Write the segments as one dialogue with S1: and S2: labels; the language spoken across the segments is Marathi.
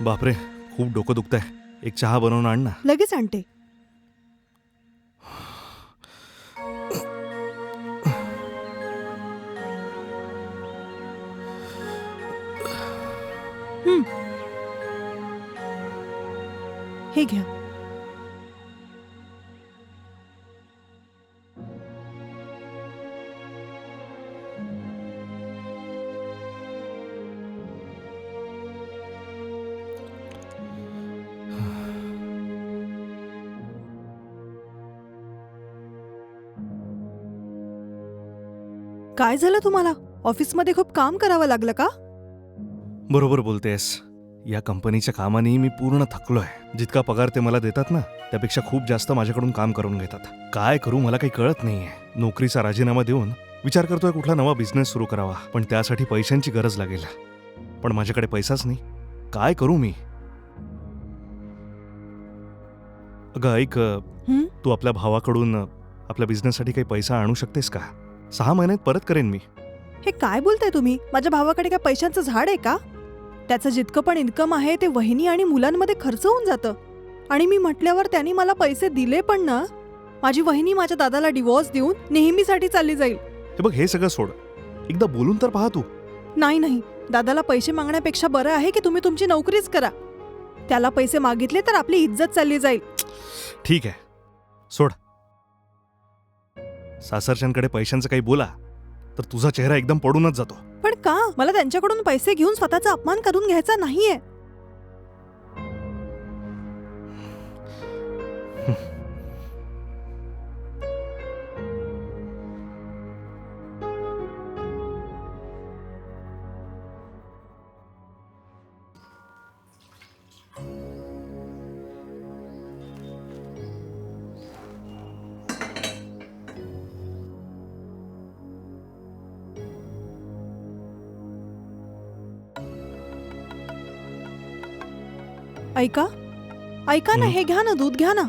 S1: बापरे, खूप डोकं दुखतंय. एक चहा बनवून आण ना.
S2: लगेच आणते. हे घ्या. काय झालं तुम्हाला? ऑफिसमध्ये खूप काम करावं लागलं का?
S1: बरोबर बोलतेस. या कंपनीच्या कामाने मी पूर्ण थकलोय. जितका पगार ते मला देतात ना, त्यापेक्षा खूप जास्त माझ्याकडून काम करून घेतात. काय करू मला काही कळत नाहीये. नोकरीचा राजीनामा देऊन विचार करतोय कुठला नवा बिझनेस सुरू करावा, पण त्यासाठी पैशांची गरज लागेल. पण माझ्याकडे पैसाच नाही. काय करू मी? अगं ऐक, तू आपल्या भावाकडून आपल्या बिझनेससाठी काही पैसा आणू शकतेस का? 6 महिन्यात परत करेन मी.
S2: हे काय बोलताय तुम्ही? माझ्या भावाकडे काय पैशांचं झाड आहे का? त्याचं जितकं पण इन्कम आहे ते वहिनी आणि मुलांमध्ये खर्च होऊन जातं. आणि मी म्हटल्यावर त्यांनी मला पैसे दिले पण ना, माझी वहिनी माझ्या दादाला डिवोर्स देऊन नेहमीसाठी चालली जाईल.
S1: हे बघ, हे सगळं सोड. एकदा बोलून तर पाहा तू.
S2: नाही, दादाला पैसे मागण्यापेक्षा बरं आहे की तुम्ही तुमची नोकरीच करा. त्याला पैसे मागितले तर आपली इज्जत चालली जाईल.
S1: ठीक आहे, सोड. सासरच्यांकडे पैशांचं काही बोला तर तुझा चेहरा एकदम पडूनच जातो.
S2: पण का? मला त्यांच्याकडून पैसे घेऊन स्वतःचा अपमान करून घ्यायचा नाहीये. ऐका ना, हे घ्या ना, दूध घ्या ना.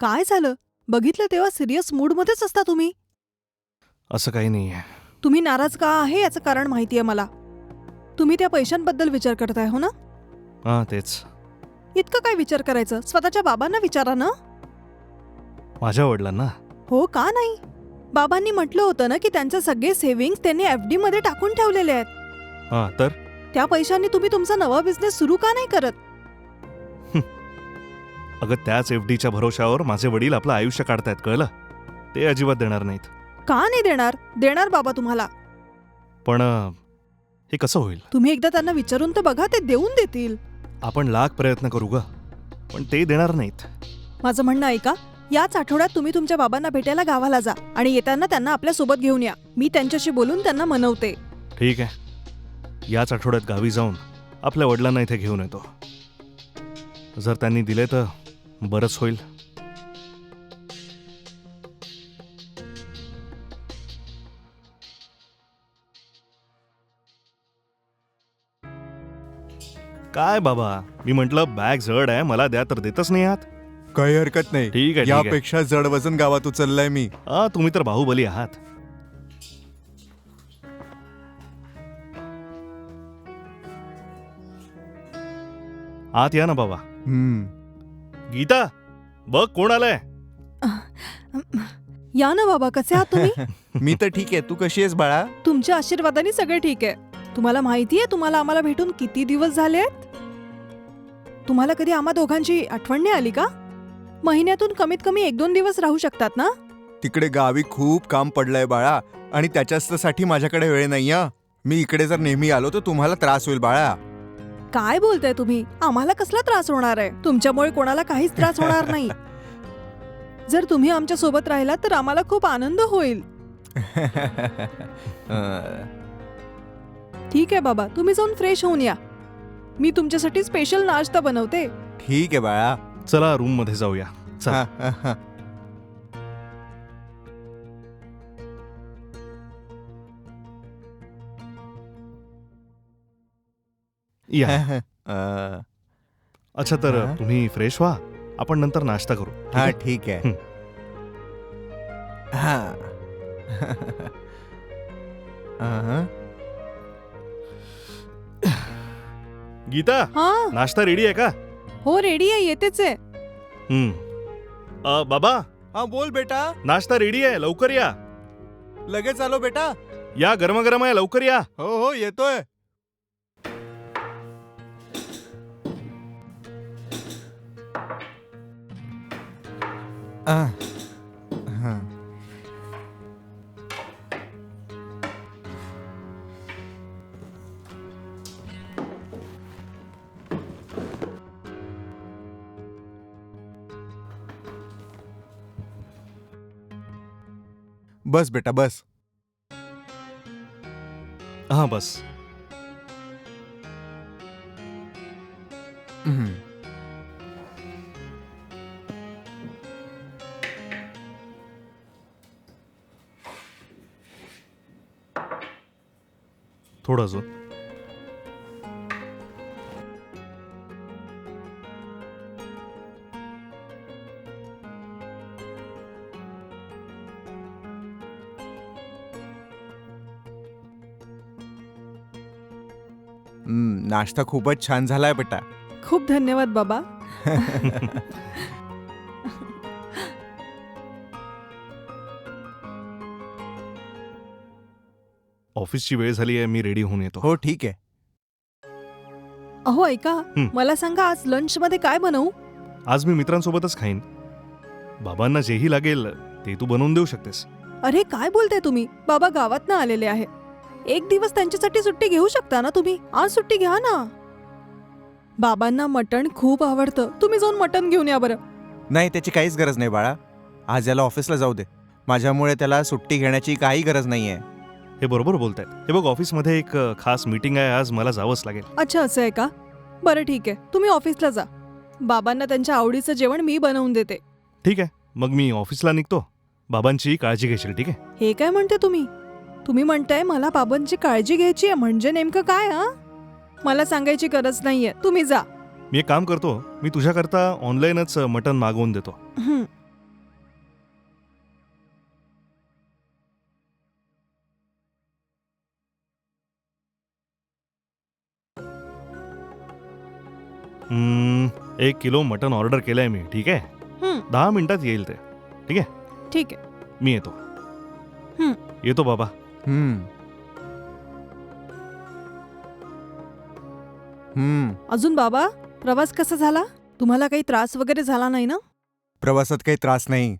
S2: काय झालं? बघितलं तेव्हा सिरियस मूडमध्येच असता तुम्ही.
S1: असं काही नाहीये.
S2: तुम्ही नाराज का आहे याचं कारण माहितीये मला. तुम्ही त्या पैशांबद्दल विचार करताय हो ना?
S1: हा, तेच.
S2: इतकं काय विचार करायचं? स्वतःच्या बाबांना विचारा ना.
S1: माझ्या वडिलांना?
S2: हो का नाही? बाबांनी म्हटलं होतं ना की त्यांचे सगळे सेव्हिंग्स त्यांनी FD मध्ये टाकून ठेवलेले आहेत.
S1: हा, तर
S2: त्या पैशांनी तुम्ही तुमचा नवा बिझनेस सुरू का नाही करत?
S1: अगं, त्याच FDच्या भरोशावर माझे वडील आपलं आयुष्य काढतायत, कळलं? ते अजिबात देणार नाहीत.
S2: का नाही देणार? देणार बाबा तुम्हाला.
S1: पण हे कसं होईल?
S2: तुम्ही एकदा त्यांना विचारून तर बघा, ते देऊन देतील.
S1: आपण लाख प्रयत्न करू ग, पण ते देणार नाहीत.
S2: माझं म्हणणं ऐका, याच आठवड्यात तुम्ही तुमच्या बाबांना भेटायला गावाला जा आणि येताना त्यांना आपल्या सोबत घेऊन या. मी त्यांच्याशी बोलून त्यांना मनवते.
S1: ठीक आहे, याच आठवड्यात गावी जाऊन आपल्या वडिलांना इथे घेऊन येतो. जर त्यांनी दिले तर बरंच होईल. काय बाबा, मी म्हंटल बॅग जड आहे, मला द्या, तर देतच नाही आहात.
S3: काही हरकत नाही.
S1: ठीक आहे.
S3: यापेक्षा जड वजन गावात उचललाय मी.
S1: तुम्ही तर बाहुबली आहात. आत या ना बाबा. गीता, बघ कोण आलंय.
S2: या ना बाबा, कसे आहात तुम्ही?
S3: मी तर ठीक आहे. तू कशी आहेस बाळा?
S2: तुमच्या आशीर्वादाने सगळे ठीक आहे. तुम्हाला माहितीये तुम्हाला आम्हाला भेटून किती दिवस झाले आहेत? तुम्हाला कधी आम्हा दोघांची आठवण नाही आली का? महिन्यातून कमीत कमी 1-2 दिवस राहू शकतात ना?
S3: तिकडे गावी खूप काम पडलंय बाळा, आणि त्याच्यासाठी माझ्याकडे वेळ नाहीये. मी इकडे जर नेहमी आलो तर तुम्हाला त्रास होईल बाळा.
S2: काय बोलताय तुम्ही? आम्हाला कसला त्रास होणार आहे? तुमच्यामुळे कोणाला काहीच त्रास होणार नाही. जर तुम्ही आमच्या सोबत राहिलात तर आम्हाला खूप आनंद होईल. ठीक आहे बाबा, तुम्ही जाऊन फ्रेश होऊन या. मी तुमच्यासाठी स्पेशल नाश्ता बनवते.
S3: ठीक आहे बाळा.
S1: चला रूम मध्ये जाऊया. चला.
S3: हा, हा, हा.
S1: या.
S3: अ,
S1: अच्छा तर
S3: हा.
S1: तुम्ही फ्रेश व्हा, आपण नंतर नाश्ता करू. ठीक
S3: हा
S1: आहे?
S3: ठीक आहे. हा. अहं.
S1: गीता,
S2: हा
S1: नाश्ता रेडी आहे का?
S2: हो रेडी आहे, येतेच आहे.
S1: बाबा,
S3: हा बोल बेटा.
S1: नाश्ता रेडी आहे, लवकर या.
S3: लगेच आलो बेटा.
S1: या, गरमागरम आहे, लवकर या.
S3: हो हो येतोय. आह. हा. बस बेटा बस.
S1: हा बस.
S3: हम्म.
S1: थोडं अजून.
S3: नाश्ता खूपच छान झालाय बेटा.
S2: खूप धन्यवाद बाबा.
S1: ऑफिसची वेळ झाली आहे, मी रेडी होऊन येतो.
S3: हो ठीक आहे.
S2: अहो ऐका,
S1: हं.
S2: मला सांगा आज लंच मध्ये काय बनवू?
S1: आज मी मित्रांसोबतच खाईन. बाबांना जेही लागेल ते तू बनवून देऊ शकतेस.
S2: अरे काय बोलताय तुम्ही? बाबा गावातनं आलेले आहे. एक दिवस त्यांच्यासाठी सुट्टी घेऊ शकता ना तुम्ही? आज सुट्टी घ्या ना. बाबांना मटण खूप आवडतं, तुम्ही जाऊन मटण घेऊन या बरं.
S3: नाही त्याची काहीच गरज नाही बाळा. आज याला ऑफिसला जाऊ दे. माझ्यामुळे त्याला सुट्टी घेण्याची काही गरज नाहीये.
S1: हे बरोबर बोलतायत. हे बघ, ऑफिसमध्ये एक खास मीटिंग आहे आज, मला जावंच लागेल.
S2: अच्छा असं आहे का? बरं ठीक आहे, तुम्ही ऑफिसला जा. बाबांना त्यांच्या आवडीचं जेवण मी बनवून देते.
S1: ठीक आहे, मग मी ऑफिसला निघतो. बाबांची काळजी घेशील, ठीक आहे?
S2: हे काय म्हणते तुम्ही? तुम्ही म्हणताय मला बाबांची काळजी घ्यायची आहे, म्हणजे नेमकं काय? हा मला सांगायची गरज नाहीये, तुम्ही जा.
S1: मी एक काम करतो, मी तुझ्याकरता ऑनलाईनच मटण मागवून देतो.
S2: हं.
S1: हम्म, 1 किलो मटण ऑर्डर केलंय मी, ठीक आहे?
S2: हं.
S1: 10 मिनिटात येईल ते. ठीक आहे,
S2: ठीक आहे.
S1: मी येतो.
S2: हं.
S1: येतो बाबा.
S3: हम्म. हम्म.
S2: अजून बाबा, प्रवास कसा झाला? तुम्हाला काही त्रास वगैरे झाला नाही ना?
S3: प्रवासात काही त्रास नाही.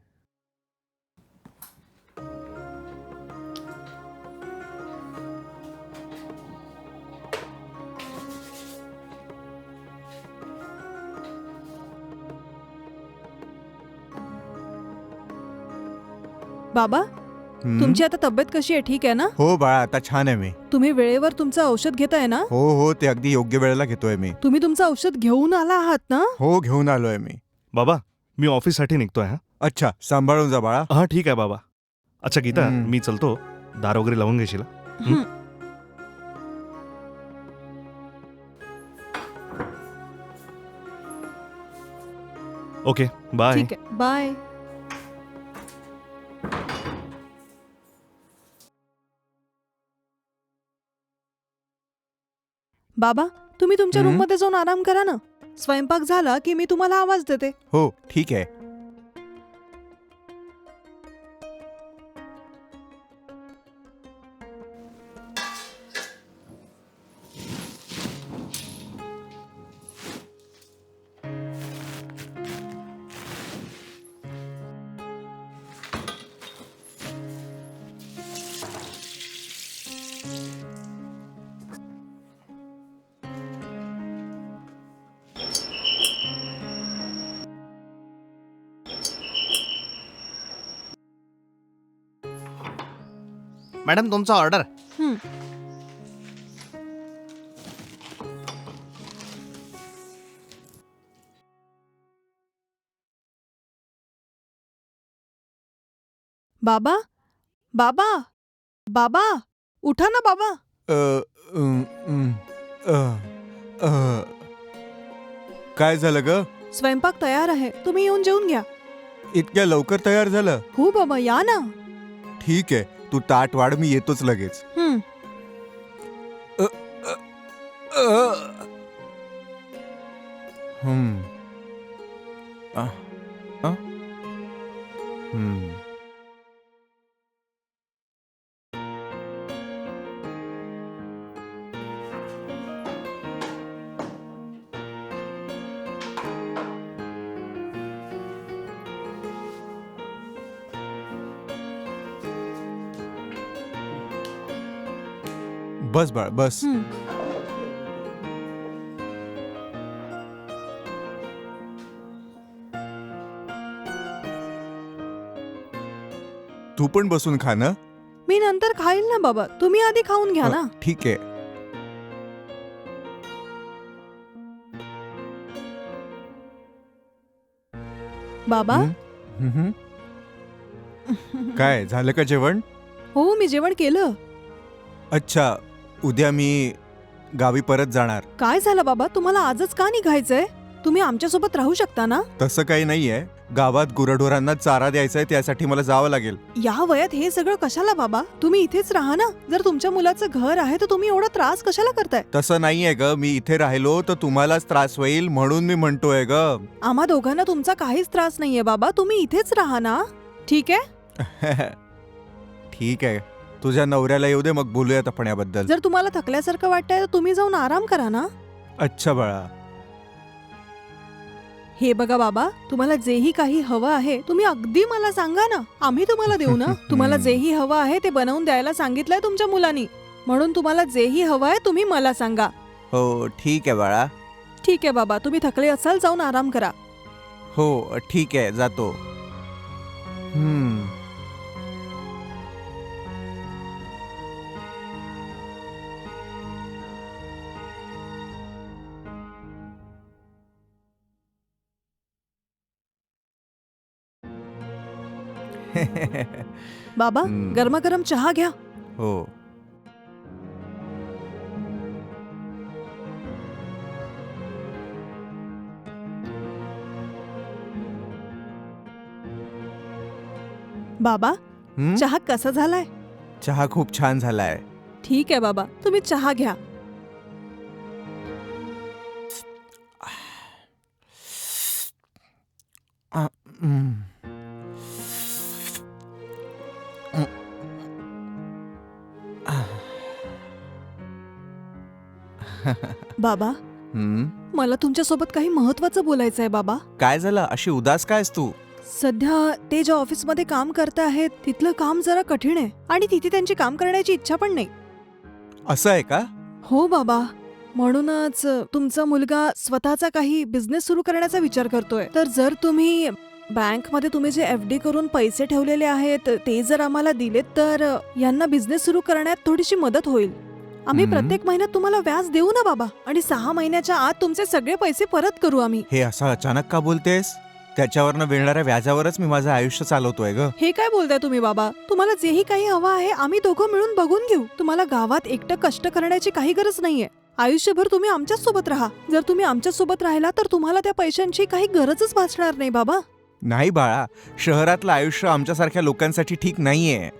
S2: बाबा,
S3: हम्म.
S2: तुमची आता तब्येत कशी आहे? ठीक आहे ना?
S3: हो बाळा आता छान आहे मी.
S2: तुम्ही वेळेवर तुमचं औषध घेताय ना?
S3: हो हो ते अगदी योग्य वेळेला घेतोय मी.
S2: तुम्ही तुमचं औषध घेऊन आला आहात ना?
S3: हो घेऊन आलोय मी.
S1: बाबा, मी ऑफिससाठी निघतोय. हा
S3: अच्छा सांभाळून जा बाळा.
S1: हा ठीक आहे बाबा. अच्छा गीता,
S3: हम्म.
S1: मी चलतो. दार वगैरे लावून घेशील?
S2: हं.
S1: Okay, bye.
S2: ठीक आहे, बाय. बाबा, तुम्ही तुमच्या
S3: हं?
S2: रूम मध्ये जाऊन आराम करा ना. स्वयंपाक झाला की मी तुम्हाला आवाज देते.
S3: हो ठीक आहे.
S4: मॅडम तुमचा ऑर्डर.
S2: हं. बाबा बाबा बाबा उठा ना बाबा.
S3: अ, अम, अम, अ, अ. काय झालं ग?
S2: स्वयंपाक तयार आहे, तुम्ही येऊन जेवून घ्या.
S3: इतक्या लवकर तयार झालं?
S2: हो बाबा, या ना.
S3: ठीक आहे, तू ताट वाढ, मी येतोच लगेच.
S2: हं.
S3: हम्म. अ, अ? हम्म. बस बाळ बस.
S2: हं.
S3: तू पण बसून खा ना.
S2: मी नंतर खाईल ना बाबा, तुम्ही आधी खाऊन घ्या ना.
S3: ठीक आहे.
S2: बाबा.
S3: हम्म, हम्म. काय झालं का जेवण?
S2: हो, मी जेवण केलं.
S3: अच्छा, उद्या मी गावी परत जाणार.
S2: काय झालं बाबा, तुम्हाला आजच का निघायचंय? तुम्ही आमच्यासोबत राहू शकता ना.
S3: तसं काही नाहीये, गावात गुरढोरांना चारा द्यायचा आहे, त्यासाठी मला जावं लागेल.
S2: या वयात हे सगळं कशाला बाबा, तुम्ही इथेच राहा ना. जर तुमच्या मुलाचं घर आहे तर तुम्ही एवढा त्रास कशाला करताय?
S3: तसं नाहीये ग, मी इथे राहिलो तर तुम्हालाच त्रास होईल म्हणून मी म्हणतोय ग.
S2: आम्हा दोघांना तुमचा काहीच त्रास नाहीये बाबा, तुम्ही इथेच राहा ना. ठीक आहे.
S3: ठीक आहे, तुझ्या नवऱ्याला येऊ दे, मग बोलूयात आपण याबद्दल.
S2: जर तुम्हाला थकल्यासारखं वाटतंय तर तुम्ही जाऊन आराम करा ना.
S3: अच्छा बाळा.
S2: हे बघा बाबा, तुम्हाला जेही काही हवं आहे तुम्ही अगदी मला सांगा ना, आम्ही तुम्हाला देऊ ना. तुम्हाला जेही हवं आहे ते बनवून द्यायला सांगितलंय तुमच्या मुलांनी, म्हणून तुम्हाला जेही हवं आहे तुम्ही मला सांगा.
S3: हो ठीक आहे बाळा.
S2: ठीक आहे बाबा, तुम्ही थकले असाल, जाऊन आराम करा.
S3: हो ठीक आहे, जातो.
S2: बाबा,
S3: हम्म.
S2: गरमागरम चहा घ्या.
S3: हो.
S2: बाबा,
S3: हं?
S2: चहा कसा झालाय?
S3: चहा खूप छान झालाय.
S2: ठीक आहे बाबा, तुम्ही चहा घ्या.
S3: हं.
S2: बाबा,
S3: हं?
S2: मला तुमच्यासोबत काही महत्वाचं बोलायचं आहे बाबा.
S3: काय झालं, अशी उदास कायस तू?
S2: सध्या ते ज्या ऑफिसमध्ये काम करत आहेत तिथलं काम जरा कठीण आहे आणि तिथे त्यांची काम करण्याची इच्छा पण नाही.
S3: असं आहे का?
S2: हो बाबा, म्हणूनच तुमचा मुलगा स्वतःचा काही बिझनेस सुरू करण्याचा विचार करतोय. तर जर तुम्ही बँकमध्ये तुम्ही जे FD करून पैसे ठेवलेले आहेत ते जर आम्हाला दिलेत तर यांना बिझनेस सुरू करण्यात थोडीशी मदत होईल. आम्ही प्रत्येक महिन्यात तुम्हाला व्याज देऊ ना बाबा, आणि 6 महिन्याच्या आत तुमचे सगळे पैसे परत करू आम्ही.
S3: हे असं अचानक का बोलतेस? त्याच्यावरनं मिळणाऱ्या व्याजावरच मी माझं आयुष्य चालवतोय ग.
S2: हे काय बोलताय तुम्ही बाबा? तुम्हाला जेही काही हवं आहे आम्ही दोघं मिळून बघून घेऊ. तुम्हाला गावात एकटं कष्ट करण्याची काही गरज नाहीये. आयुष्यभर तुम्ही आमच्याच सोबत राहा. जर तुम्ही आमच्याच सोबत राहिला तर तुम्हाला त्या पैशांची काही गरजच भासणार नाही बाबा.
S3: नाही बाळा, शहरातलं आयुष्य आमच्यासारख्या लोकांसाठी ठीक नाहीये.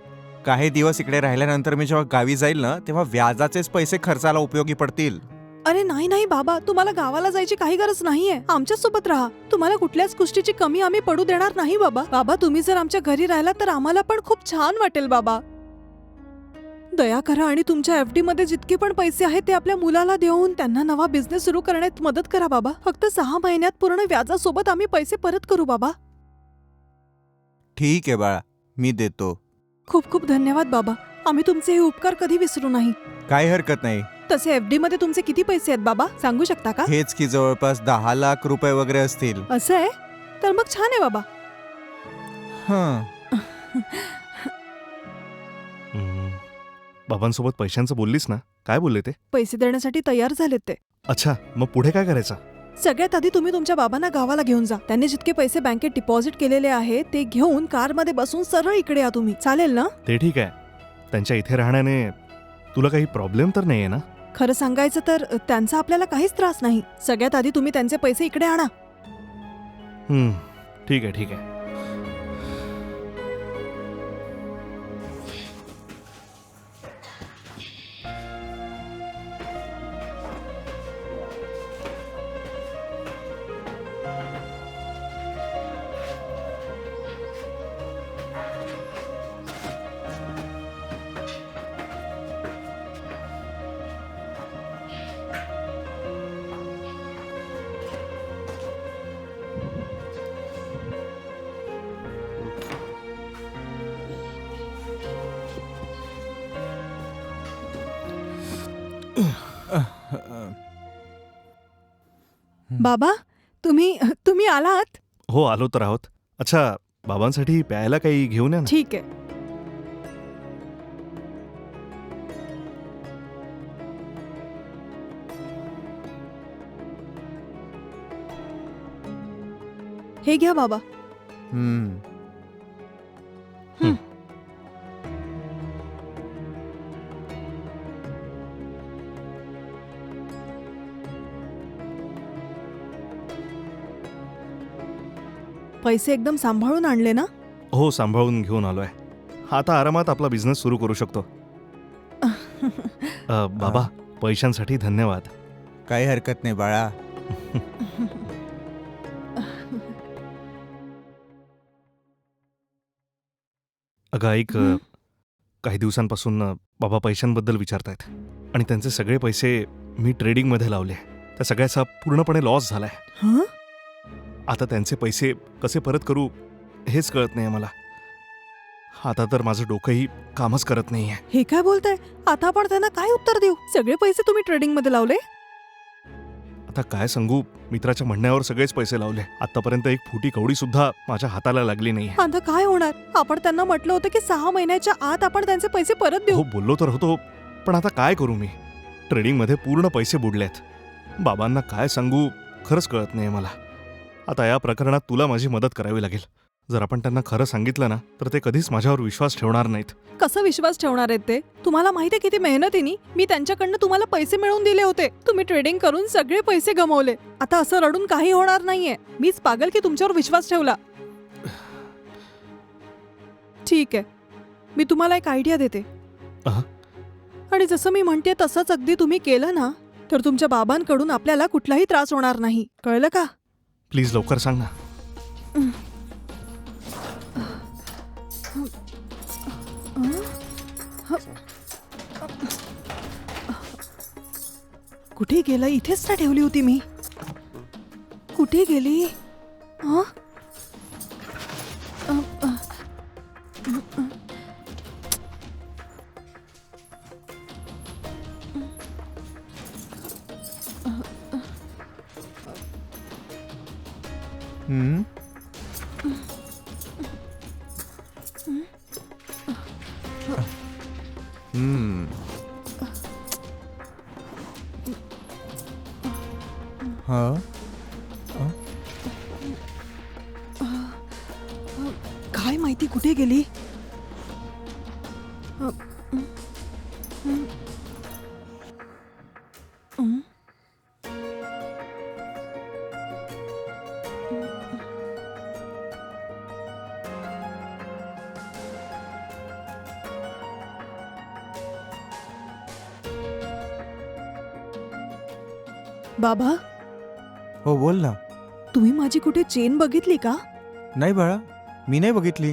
S3: काही दिवस इकडे राहिल्यानंतर मी जेव्हा गावी जाईल ना, तेव्हा व्याजाचेच पैसे खर्चाला उपयोगी पडतील.
S2: अरे नाही नाही बाबा, तुम्हाला गावाला जायची काही गरज नाहीये. आमच्याच सोबत राहा. तुम्हाला कुठल्याच गोष्टीची कमी आम्ही पडू देणार नाही बाबा. बाबा, तुम्ही जर आमच्या घरी राहिला तर आम्हाला पण खूप छान वाटेल बाबा. दया करा आणि तुमच्या FD मध्ये जितके पण पैसे आहेत ते आपल्या मुलाला देऊन त्यांना नवा बिझनेस सुरू करण्यात मदत करा बाबा. फक्त 6 महिन्यात पूर्ण व्याजासोबत आम्ही पैसे परत करू बाबा.
S3: ठीक आहे बाळा, मी देतो.
S2: खूप खूप धन्यवाद बाबा. आम्ही तुमचे हे उपकार कधी विसरू नाही.
S3: काही हरकत नाही.
S2: तसे FD मध्ये तुमचे किती पैसे आहेत बाबा, सांगू शकता का?
S3: हेच की जवळपास 10 लाख रुपये वगैरे असतील.
S2: असं आहे तर मग छान आहे बाबा.
S3: हं.
S1: बाबांसोबत पैशांचं बोललीस ना? काय बोलले ते?
S2: पैसे देण्यासाठी तयार झालेत ते.
S1: अच्छा, मग पुढे काय करायचं?
S2: सगळ्यात आधी तुम्ही तुमच्या बाबांना गावाला घेऊन जा. त्यांनी जितके पैसे बँकेत डिपॉझिट केलेले आहे ते घेऊन कारमध्ये बसून सरळ इकडे या तुम्ही. चालेल ना?
S1: ते ठीक आहे. त्यांच्या इथे राहण्याने तुला काही प्रॉब्लेम तर नाहीये ना?
S2: खरं सांगायचं तर त्यांचा आपल्याला काहीच त्रास नाही. सगळ्यात आधी तुम्ही त्यांचे पैसे इकडे आणा.
S1: ठीक आहे ठीक आहे.
S2: बाबा, तुम्ही आलात?
S1: हो, आलो तर आहोत. अच्छा, बाबांसाठी प्यायला काही घेऊन या ना.
S2: ठीक आहे. हे घ्या बाबा.
S3: हम्म.
S2: पैसे एकदम सांभाळून आणले ना?
S1: हो, सांभाळून घेऊन आलोय. आता आरामात आपला बिझनेस सुरू करू शकतो. बाबा, पैशांसाठी धन्यवाद.
S3: काही हरकत नाही बाळा.
S1: अगं ऐक, काही दिवसांपासून बाबा पैशांबद्दल विचारतायत आणि त्यांचे सगळे पैसे मी ट्रेडिंगमध्ये लावले. त्या सगळ्याचा पूर्णपणे लॉस झालाय.
S2: हं?
S1: आता त्यांचे पैसे कसे परत करू हेच कळत नाही मला. आता तर माझं डोकंही कामच करत नाहीये.
S2: हे काय बोलताय? आता आपण त्यांना काय उत्तर देऊ? सगळे पैसे तुम्ही ट्रेडिंग मध्ये लावले?
S1: आता काय सांगू, मित्राच्या म्हणण्यावर सगळेच पैसे लावले. आतापर्यंत एक फुटी कवडी सुद्धा माझ्या हाताला लागली नाहीये.
S2: आता काय होणार? आपण त्यांना म्हटलं होतं की 6 महिन्याच्या आत आपण त्यांचे पैसे परत देऊ.
S1: हो, बोललो तर होतो, पण आता काय करू मी? ट्रेडिंगमध्ये पूर्ण पैसे बुडलेत. बाबांना काय सांगू खरंच कळत नाही मला. आता या प्रकरणात तुला माझी मदत करावी लागेल. जर आपण त्यांना खरं सांगितलं ना तर ते कधीच माझ्यावर विश्वास ठेवणार नाहीत.
S2: कसं विश्वास ठेवणार आहेत ते? तुम्हाला माहिती आहे किती मेहनतीने मी त्यांच्याकडनं तुम्हाला पैसे मिळवून दिले होते. तुम्ही ट्रेडिंग करून सगळे पैसे गमावले. आता असं रडून काही होणार नाहीये. मीच पागल की तुमच्यावर विश्वास ठेवला. ठीक आहे, मी तुम्हाला एक आयडिया देते.
S1: अहं.
S2: आणि जसं मी म्हणते तसंच अगदी तुम्ही केलं ना तर तुमच्या बाबांकडून आपल्याला कुठलाही त्रास होणार नाही. कळलं का?
S1: प्लीज लवकर सांग ना.
S2: कुठे गेलं? इथेच ना ठेवली होती मी. कुठे गेली? हं?
S3: हम्म. हम्म. हा.
S2: काय माहिती कुठे गेली? बाबा,
S3: हो, बोल ना.
S2: तुम्ही माझी कुठे चेन बघितली का?
S3: नाही बाळा, मी नाही बघितली.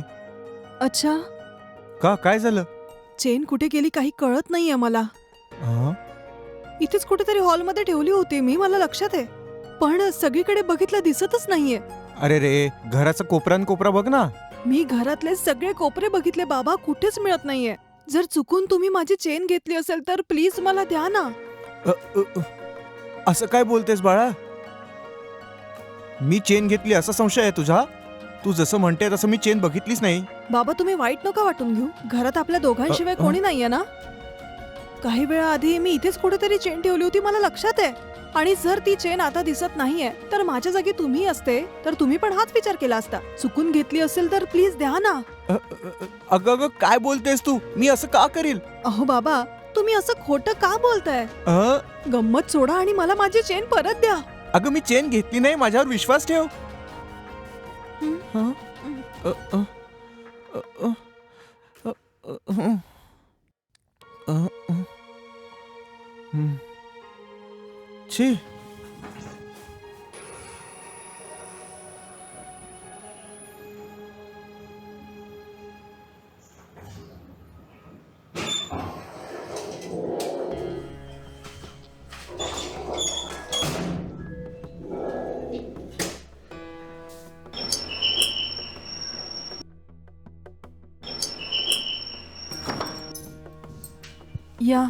S2: अच्छा,
S3: का, काय झालं?
S2: चेन कुठे गेली काही कळत नाहीये मला.
S3: हा?
S2: इथेच कुठेतरी हॉलमध्ये ठेवली होती मी, मला लक्षात आहे. पण सगळीकडे बघितलं दिसतच नाहीये.
S3: अरे रे, घराचा कोपरा न कोपरा बघ ना.
S2: मी घरातले सगळे कोपरे बघितले बाबा, कुठेच मिळत नाहीये. जर चुकून तुम्ही माझी चेन घेतली असेल तर प्लीज मला द्या ना.
S3: असं काय बोलतेस बाळा? मी चेन घेतली असा संशय आहे तुझा? तू जसं म्हणते तसं मी चेन बघितलीच नाही.
S2: बाबा, तुम्ही वाईट नका वाटून घेऊ. घरात आपल्या दोघांशिवाय
S3: अ, अ.
S2: कोणी नाहीये ना. काही वेळा आधी मी इथेच कुठेतरी चेन ठेवली होती, मला लक्षात आहे. आणि जर ती चेन आता दिसत नाहीये तर माझ्या जागी तुम्ही असते तर तुम्ही पण हाच विचार केला असता. चुकून घेतली असेल तर प्लीज द्या ना.
S3: अगं अगं काय बोलतेस तू? मी असं का करील?
S2: अहो बाबा, तुम्ही असं खोटं का बोलताय?
S3: अ,
S2: गंमत सोडा आणि मला माझी चेन परत द्या.
S3: अगं मी चेन घेतली नाही, माझ्यावर विश्वास ठेव.
S2: हं?
S3: हं? अ, अ, अ, अ, अ, अ, हं. अ, अ. हं. छी.
S2: या.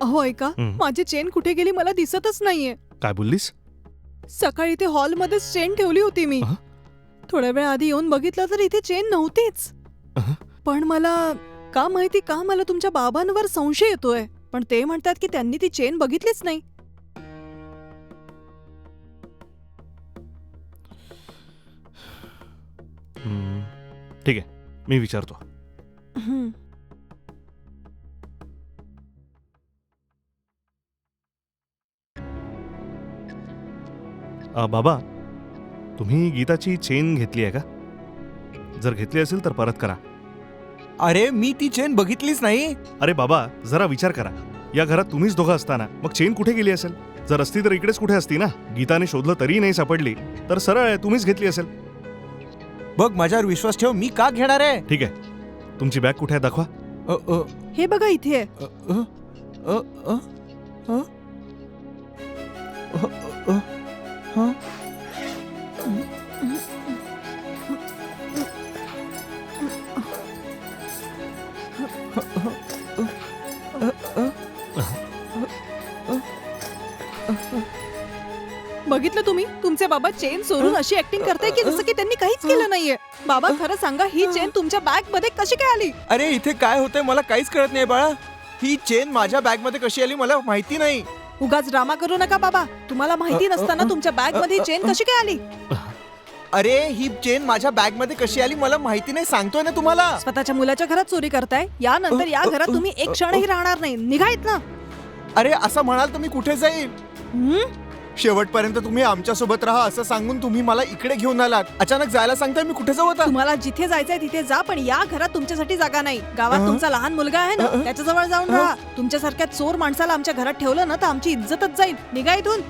S2: अहो ऐका,
S1: हं.
S2: माझी चेन कुठे गेली मला दिसतच नाहीये.
S1: काय बोललीस?
S2: सकाळी इथे हॉलमध्येच चेन ठेवली होती मी.
S1: अहं.
S2: थोड्या वेळ आधी येऊन बघितलं तर इथे चेन नव्हतीच.
S1: अहं.
S2: पण मला का माहिती का मला तुमच्या बाबांवर संशय येतोय. पण ते म्हणतात की त्यांनी ती चेन बघितलीच नाही.
S1: ठीक आहे, मी विचारतो.
S2: हं.
S1: बाबा, तुम्ही गीताची चेन घेतली आहे का? जर घेतली असेल तर परत करा.
S3: अरे मी ती चेन बघितलीच नाही.
S1: अरे बाबा, जरा विचार करा. या घरात तुम्हीच दोघं असताना मग चेन कुठे गेली असेल? जर असती तर इकडेच कुठे असती ना. गीताने शोधलं तरी नाही सापडली तर सरळ आहे, तुम्हीच घेतली असेल.
S3: बघ माझ्यावर विश्वास ठेव, मी का घेणार आहे?
S1: ठीक आहे, तुमची बॅग कुठे आहे दाखवा.
S3: अ, अ,
S2: हे बघा इथे आहे.
S3: अ, अ, अ, अ, अ, अ, अ, अ.
S2: बघितलं तुम्ही? तुमचे बाबा चेन चोरून अशी ऍक्टिंग करताय की जसं की त्यांनी काहीच केलं नाहीये. बाबा खरं सांगा, ही चेन तुमच्या बॅग मध्ये कशी काय आली?
S3: अरे इथे काय होतंय मला काहीच कळत नाही बाळा. ही चेन माझ्या बॅग मध्ये कशी आली मला माहिती नाही.
S2: उगाच ड्रामा करू नका बाबा. तुम्हाला माहिती नसताना तुमच्या बॅग मध्ये चेन कशी काय आली?
S3: अरे ही चेन माझ्या बॅग मध्ये कशी आली मला माहिती नाही, सांगतोय ना तुम्हाला.
S2: स्वतःच्या मुलाच्या घरात चोरी करताय. यानंतर या घरात तुम्ही एक क्षणही राहणार नाही. निघा इथनं.
S3: अरे असं म्हणाल तर मी कुठे जाईल?
S2: हं?
S3: शेवटपर्यंत तुम्ही आमच्या सोबत राहा असं सांगून तुम्ही मला इकडे घेऊन आलात. अचानक जायला सांगताय, मी कुठे जाऊ आता?
S2: तुम्हाला जिथे जायचंय तिथे जा, पण या घरात तुमच्यासाठी जागा नाही. गावात तुमचा लहान मुलगा आहे ना, त्याच्याजवळ जाऊन राहा. तुमच्यासारख्या चोर माणसाला आमच्या घरात ठेवलं ना तर आमची इज्जतच जाईल. निघा इथून.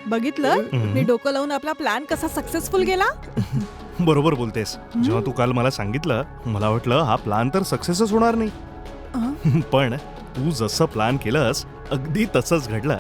S2: बघितलं मी डोकं लावून आपला प्लॅन कसा सक्सेसफुल गेला.
S1: बरोबर बोलतेस. जेव्हा तू काल मला सांगितलं मला वाटलं हा प्लान तर सक्सेसच होणार नाही. पण तू जसं प्लान केलंस अगदी तसंच घडलं.